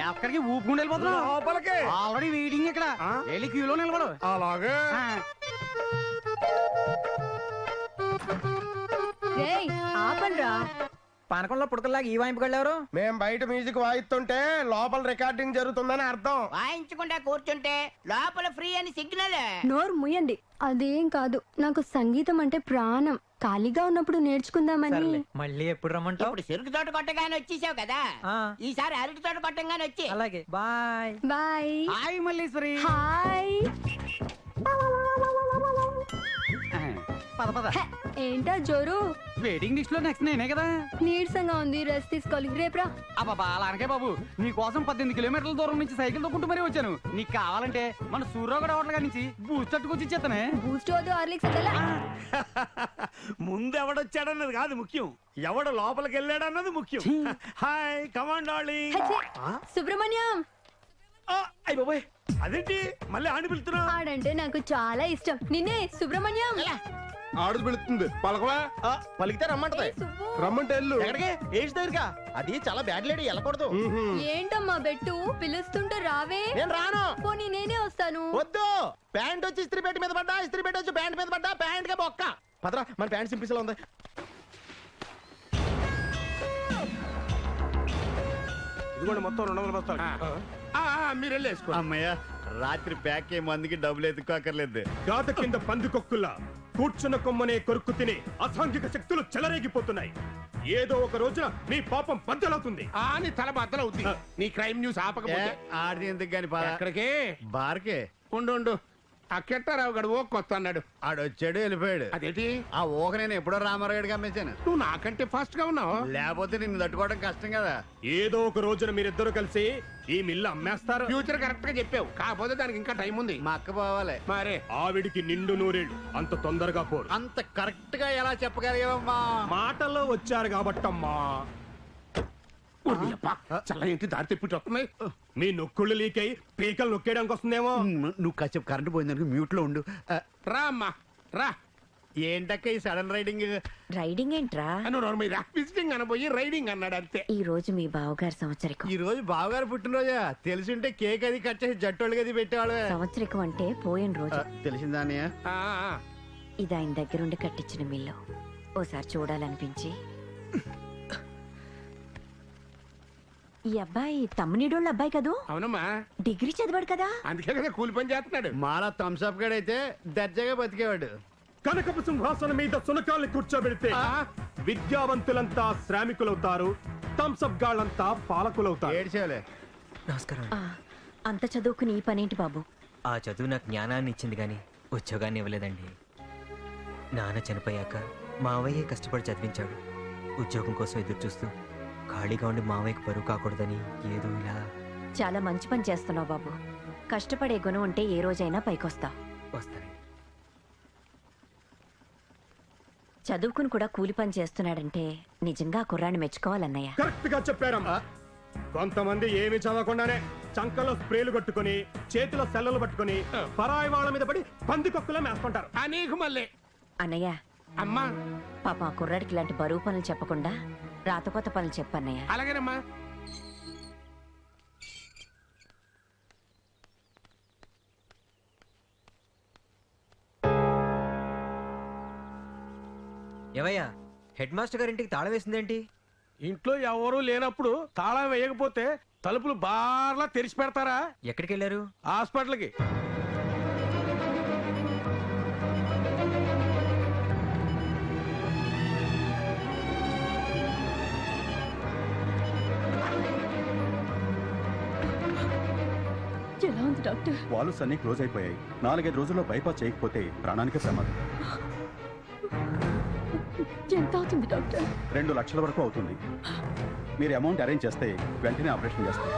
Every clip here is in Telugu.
ఎక్కడికి ఊపుకుంటూ వెళ్ళిపోతున్నావు లోపలికి ఆల్రెడీ వెయిటింగ్ ఇక్కడ వెళ్ళి క్యూలో నిలబడు అలాగే ఆపండ్రా పానకంలో పుడకల్లాగా ఈ వాయింపుకెళ్ళారు. మేం బయట మ్యూజిక్ వాయిస్తుంటే లోపల రికార్డింగ్ జరుగుతుందని అర్థం. వాయించకుండా కూర్చుంటే లోపల ఫ్రీ అని సిగ్నల్. నోరు ముయ్యండి. అదేం కాదు, నాకు సంగీతం అంటే ప్రాణం. ఖాళీగా ఉన్నప్పుడు నేర్చుకుందామని. మళ్ళీ ఎప్పుడు రమ్మంటావు? ఇప్పుడు చెరుకు తోట కొట్టగానే వచ్చేసావు కదా, ఈసారి అరటి తోట కొట్టంగానే వచ్చి. అలాగే bye bye. Hi Malleswari. Hi. పద పద. ఏంటా జోరు? వెయిటింగ్ లిస్ట్ లో నెక్స్ట్ నేనే కదా. నీరసంగా ఉంది, రెస్ట్ తీసుకోవాలి. రేపురా. అబ్బా అలా అనకే బాబు, నీ కోసం 18 కిలోమీటర్ల దూరం నుంచి సైకిల్ తొక్కుంటూ మరీ వచ్చాను. నీకు కావాలంటే మన సూర్యగడ హోటల్ గారి నుంచి బూస్ట్ తట్టుకొచ్చి ఇచ్చేస్తానే. బూస్ట్ వద్దు, హార్లిక్స్ వద్దులే. ముందు ఎవడొచ్చాడన్నది కాదు ముఖ్యం, ఎవడు లోపలికి వెళ్ళాడన్నది ముఖ్యం. Hi command darling. సుబ్రహ్మణ్యం. అయ్య బాబాయ్, అదేంటి మళ్ళీ ఆడి పిలుతున్నా? ఆడంటే నాకు చాలా ఇష్టం. నిన్నే సుబ్రహ్మణ్యం. ఆడు పిలుస్తుంది పలకవా. పలికితే రమ్మంటది. రమ్మంటే వెళ్ళు. ఎక్కడికి? ఏజ్ దగ్గరగా. అది చాలా బ్యాడ్ లేడీ, వెళ్ళకూడదు. ఏంటమ్మా బెట్టు, పిలుస్తుంటే రావే. నేను రాను. పోనీ నేనే వస్తాను. వద్దు. ప్యాంట్ వచ్చి ఇస్త్రీ పెట్టి మీద పడ్డా, ఇస్త్రీ పెట్టి వచ్చి ప్యాంట్ మీద పడ్డా, ప్యాంట్ గా బొక్క. పదరా, మన ప్యాంట్ సింపిల్స్ ఉంది. ఇదిగోండి మొత్తం 200 బస్తాలు. మీరు వెళ్ళేసుకో. అమ్మయ్య, రాత్రి ప్యాక్ ఏ మందికి డబ్బులు ఎత్తుకోకర్లేదు. గాత కింద పందికొక్కుల్లా కూర్చున్న కొమ్మనే కొరుక్కు తిని అసాంఘిక శక్తులు చెలరేగిపోతున్నాయి. ఏదో ఒక రోజున నీ పాపం బద్దలవుతుంది. నీ తల బద్దలవుతుంది. నీ క్రైమ్ న్యూస్ ఆపకపోతే. ఆడిది ఎందుకు గాని ఎక్కడికి? బార్కే. ఉండు ఆ కెట్టారావు గడు ఓ కొత్త అన్నాడు. ఆడొచ్చాడు వెళ్ళిపోయాడు. అదేంటి? ఆ ఊహ నేను ఎప్పుడో రామారాయుడికి అమ్మేశాను. నువ్వు నాకంటే ఫాస్ట్ గా ఉన్నావు. లేకపోతే నిన్ను తట్టుకోవడం కష్టం కదా. ఏదో ఒక రోజున మీరిద్దరు కలిసి ఈ మిల్లు అమ్మేస్తారు. ఫ్యూచర్ కరెక్ట్ గా చెప్పావు, కాకపోతే దానికి ఇంకా టైం ఉంది. మా అక్క పోవాలి. మరే ఆవిడికి నిండు నూరేళ్ళు, అంత తొందరగా పోరు. అంత కరెక్ట్ గా ఎలా చెప్పగలిగావమ్మా? మాటల్లో వచ్చారు కాబట్టమ్మా. చల్ల ఏంటి దారి తెప్పిట్టు వస్తున్నాయి. మీ నొక్కుళ్ళు లీక్ అయి పీకలు నొక్కేయడానికి వస్తుందేమో. నువ్వు కాసేపు కరెంట్ పోయిందనుకో మ్యూట్ లో ఉండు. రా అమ్మా రా. ఏంటక్క ఈ సడన్ రైడింగ్? రైడింగ్ ఏంట్రా? విజిటింగ్ అనబోయి రైడింగ్ అన్నాడు అంతే. ఈ రోజు మీ బావగారి సంవత్సరికం. ఈ రోజు బావగారు పుట్టినరోజా? తెలిసింటే కేక్ అది కట్ చేసి జట్టోళ్ళకి అది పెట్టేవాళ్ళు. సంవత్సరికం అంటే పోయిన రోజు. తెలిసిందా అన్నయ్య? ఇది ఆయన దగ్గరుండి కట్టించిన మిల్లు. ఓసారి చూడాలనిపించి. ఈ అబ్బాయి తమ్మునిడోళ్ళ అబ్బాయి కదూ? అవునమ్మా. డిగ్రీ చదివాడు కదా, అందుకే కదా కూలి పని చేస్తున్నాడు. మాలా థమ్స్అప్ గడైతే దర్జాగా బతికేవాడు. కనకపు సింహాసనం మీద సునకాల్ని కూర్చోబెడితే విద్యావంతులంతా శ్రామికులవుతారు, థమ్స్అప్ గాళ్ళంతా పాలకులవుతారు. ఏడ్చేవాలే. నమస్కారం. అంత చదువుకుని ఈ పనేంటి బాబు? ఆ చదువు నాకు జ్ఞానాన్ని ఇచ్చింది కానీ ఉద్యోగాన్ని ఇవ్వలేదండి. నాన్న చనిపోయాక మావయ్యే కష్టపడి చదివించాడు. ఉద్యోగం కోసం ఎదురు చూస్తూ ఖాళీగా ఉండి మావయ్యకు బరువు కాకూడదని ఏదో ఇలా. చాలా మంచి పని చేస్తున్నావు బాబు. కష్టపడే గుణం ఉంటే ఏ రోజైనా పైకొస్తావు. వస్తానండి. చదువుకుని కూడా కూలి పని చేస్తున్నాడంటే నిజంగా కుర్రాన్ని మెచ్చుకోవాలన్నయ్య. కరెక్ట్ గా చెప్పారమ్మా. కొంతమంది ఏమి చదవకుండానే చంకలో స్ప్రేలు కట్టుకుని చేతిలో సెల్లలు పట్టుకుని పరాయి వాళ్ళ మీద పడి పందికొక్కులా మేస్తుంటారు. అనేక మళ్ళీ అన్నయ్య, అమ్మా పాప ఆ కుర్రాడికి ఇలాంటి బరువు పనులు చెప్పకుండా రాతకోత పనులు చెప్పన్నయ్య. అలాగేనమ్మా. ఏవయ్యా, హెడ్ మాస్టర్ గారింటికి తాళం వేసిందేంటి? ఇంట్లో ఎవరూ లేనప్పుడు తాళం వేయకపోతే తలుపులు బార్లా తెరిచి పెడతారా? ఎక్కడికి వెళ్ళారు? హాస్పిటల్కి. ఎలా ఉంది డాక్టర్? వాల్వ్స్ అన్ని క్లోజ్ అయిపోయాయి. 4-5 రోజుల్లో బైపాస్ చేయకపోతే ప్రాణానికే ప్రమాదం. ఎంత అవుతుంది డాక్టర్? 2 లక్షల వరకు అవుతుంది. మీరు అమౌంట్ అరేంజ్ చేస్తే వెంటనే ఆపరేషన్ చేస్తాం.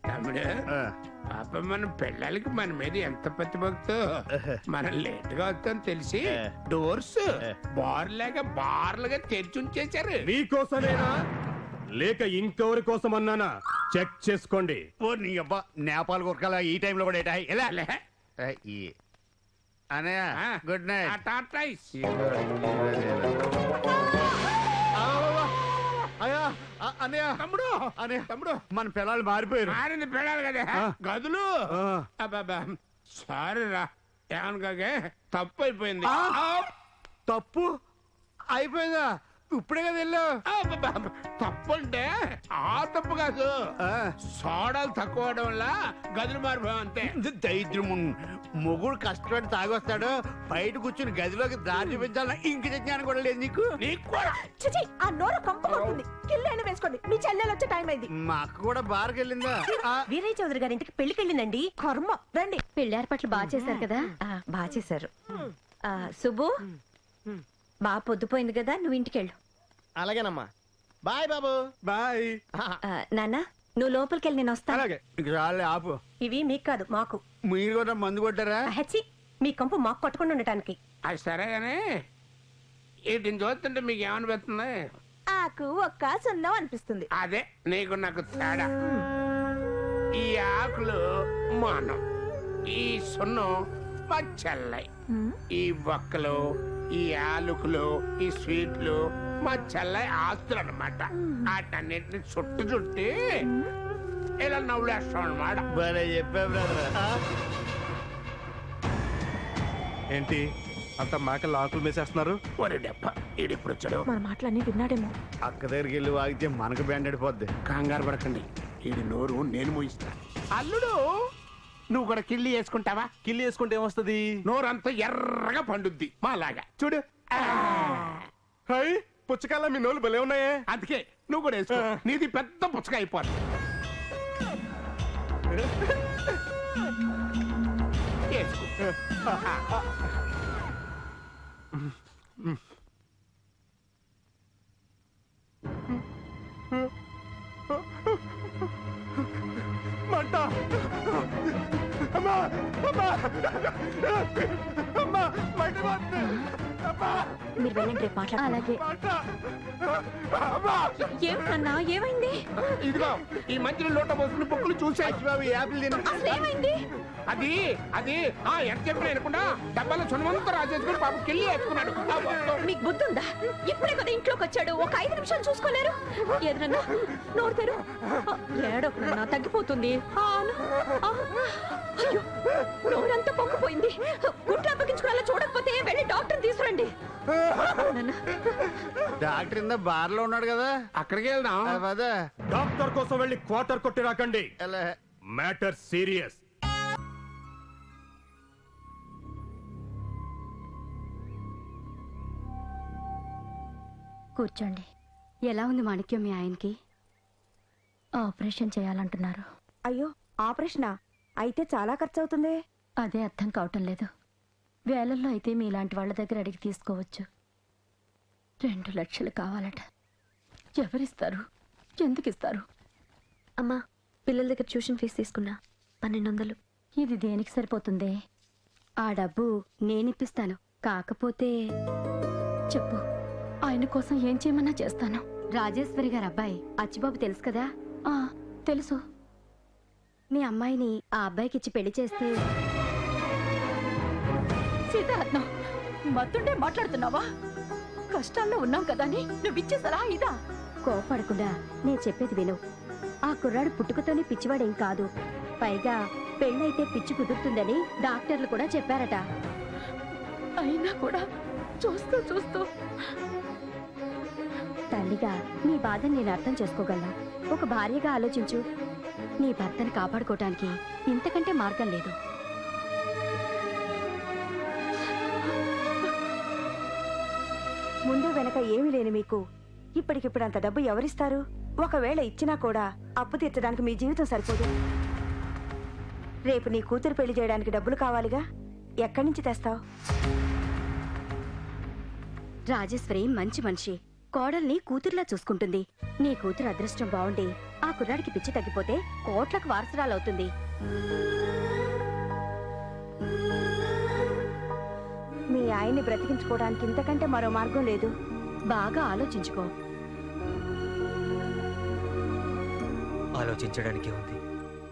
తమ్ముడు, పాప మన పిల్లలకి మన మీద ఎంత ప్రతిభక్తో. మనం లేట్ గా వస్తాం తెలిసి డోర్స్ బార్లాగా బార్లుగా తెరిచి ఉంచేశారు. నీకోసమేనా లేక ఇంకెవరి కోసం అన్నానా చెక్ చేసుకోండి. ఓ నీ అబ్బా నేపాల్ గురకాల ఈ టైంలో కూడా ఏటా ఎలా ఈ అనయ్య గుడ్ నైట్. అయ్యా అన్నయ్య తమ్ముడు అన్నయ్య తమ్ముడు మన పిల్లలు మారిపోయారు. మారింది పెళ్ళాలి కదా గదులు. అబ్బాబా సారీ రా ఏమనగా తప్పు అయిపోయింది. తప్పు అయిపోయిందా? ఇప్పుడే కదా వెళ్ళావు. తప్పు అంటే ఆ తప్పు కాదు, సోడాలు తక్కువ అవడం వల్ల గదులు మారిపోయాం అంతే. దైద్యము మొగుడు కష్టపడి తాగొస్తాడు, బయట కూర్చుని గదిలోకి దారి చూపించాలని ఇంక జ్ఞానం కూడా లేదు నీకు. నీకు కూడా చిచి ఆ నోరు కంపకొడుతుంది. కిల్లైన వేసుకోండి, మీ చెల్లెలు వచ్చే టైం అయింది. మా అక్క కూడా బార్కి వెళ్ళిందా? వీరయ్య చౌదరి గారి ఇంటికి పెళ్లికి వెళ్ళిందండి. కర్మ రండి. పెళ్లి ఏర్పాట్లు బాగా చేశారు కదా. బాగా చేశారు. సుబ్బు బాగా పొద్దుపోయింది కదా, నువ్వు ఇంటికెళ్ళు. అలాగేనమ్మా. బాయ్ బాబు. బాయ్. నాన్న నువ్వు లోపలికి వెళ్ళి నేను వస్తాను. అలాగే. ఇంక రాలే ఆపు. ఇవి మీకు కాదు మాకు. మీరు కూడా మందు కొట్టారా? హెచ్చి మీ కంపు మాకు కొట్టకుండా ఉండటానికి. అది సరే గానీ వీటిని చూస్తుంటే మీకు ఏమనిపిస్తుంది? ఆకు ఒక్క సున్నం అనిపిస్తుంది. అదే నీకు నాకు తేడా. ఈ ఆకులు మానం, ఈ సున్నం మా చెల్లై. ఈ బొక్కలు, ఈ ఆలుకులు, ఈ స్వీట్లు మా చెల్లై ఆస్తులు అనమాట. వాటన్నిటిని చుట్టి ఇలా నవ్వులేస్తాం అనమాట. భలే చెప్పా బ్రదర్. ఏంటి అంత మేకలు ఆకులు మేసేస్తున్నారు? ఒరే డెప్ప ఈడిప్పుడు వచ్చాడు. మన మాటలన్నీ విన్నాడేమో. అక్క దగ్గరికి వెళ్ళి వాగితే మనకు బ్యాండ్ అడిపోద్ది. కంగారు పడకండి, ఈడి నోరు నేను మూయిస్తా. అల్లుడు నువ్వు కూడా కిళ్ళి వేసుకుంటావా? కిల్లి వేసుకుంటే ఏమొస్తుంది? నోరంతా ఎర్రగా పండుద్ది మాలాగా. చూడు హై పుచ్చకాయల మీ నోళ్ళు భలే ఉన్నాయే. అందుకే నువ్వు కూడా వేసుకో, నీది పెద్ద పుచ్చక అయిపోద్ది. వేసుకో. మంట! అమ్మా! అమ్మా! అమ్మా! మంట వస్తుంది! అమ్మా! మీరు వెళ్ళండి, రేపు మాట్లాడు. అలాగే. మంట! అమ్మా! ఏమన్నా ఏమైంది? ఇదిగో ఈ మధ్యలో లోట పోసుకుని బొక్కులు చూసాయి. బాబు యాపిల్ తిన. ఏమైంది? అది అది ఎంత చెప్పినా వినకుండా డబ్బాలో చునమంతా రాజేసుకుని పాప కిళ్ళి వేసుకున్నాడు. మీకు బుద్ధి ఉందా? ఇప్పుడే కదా ఇంట్లోకి వచ్చాడు, ఒక 5 నిమిషాలు చూసుకోలేరు? ఏదన్నా నోరు తెరు. ఏడోకన్నా తగ్గిపోతుంది. అయ్యో నోరంతా పొంగిపోయింది. గుంట్లో అప్పగించుకునేలా చూడకపోతే వెళ్ళి డాక్టర్ తీసుకురండి. డాక్టర్ ఇందా బార్ లో ఉన్నాడు కదా, అక్కడికి వెళ్దాం. అదే డాక్టర్ కోసం వెళ్ళి క్వార్టర్ కొట్టి రాకండి. Matter serious. కూర్చోండి. ఎలా ఉంది మాణిక్యం మీ ఆయనకి? ఆపరేషన్ చేయాలంటున్నారు. అయ్యో ఆపరేషనా? అయితే చాలా ఖర్చు అవుతుంది. అదే అర్థం కావటం లేదు. వేలల్లో అయితే మీలాంటి వాళ్ళ దగ్గర అడిగి తీసుకోవచ్చు. 2 లక్షలు కావాలట. ఎవరిస్తారు? ఎందుకు ఇస్తారు? అమ్మా పిల్లల దగ్గర ట్యూషన్ ఫీజు తీసుకున్నా 1200. ఇది దేనికి సరిపోతుందే? ఆ డబ్బు నేనిప్పిస్తాను. కాకపోతే చెప్పు, ఆయన కోసం ఏం చేయమన్నా చేస్తాను. రాజేశ్వరి గారి అబ్బాయి అచ్చిబాబు తెలుసు కదా? తెలుసు. మీ అమ్మాయిని ఆ అబ్బాయికి ఇచ్చి పెళ్లి చేస్తే. సీతారత్నం మత్తుంటే మాట్లాడుతున్నావా? కష్టాల్లో ఉన్నాం కదా అని నువ్వు ఇచ్చే సలహా ఇదా? కోపడకుండా నేను చెప్పేది విను. ఆ కుర్రాడు పుట్టుకతోనే పిచ్చివాడేం కాదు. పైగా పెళ్ళైతే పిచ్చి కుదురుతుందని డాక్టర్లు కూడా చెప్పారట. అయినా కూడా చూస్తూ చూస్తూ తల్లిగా నీ బాధని నేను అర్థం చేసుకోగలను. ఒక భార్యగా ఆలోచించు. నీ భర్తను కాపాడుకోవటానికి ఇంతకంటే మార్గం లేదు. ముందు వెనక ఏమీ లేని మీకు ఇప్పటికిప్పుడు అంత డబ్బు ఎవరిస్తారు? ఒకవేళ ఇచ్చినా కూడా అప్పు తీర్చడానికి మీ జీవితం సరిపోదు. రేపు నీ కూతురు పెళ్లి చేయడానికి డబ్బులు కావాలిగా, ఎక్కడి నుంచి తెస్తావు? రాజేశ్వరి మంచి మనిషి. కోడల్ని కూతురులా చూసుకుంటుంది. నీ కూతురు అదృష్టం బాగుండి ఆ కుర్రాడికి పిచ్చి తగ్గిపోతే కోట్లకు వారసురాలవుతుంది. మీ ఆయన్ని బ్రతికించుకోవడానికి ఇంతకంటే మరో మార్గం లేదు. బాగా ఆలోచించుకో. ఆలోచించడానికే ఉంది.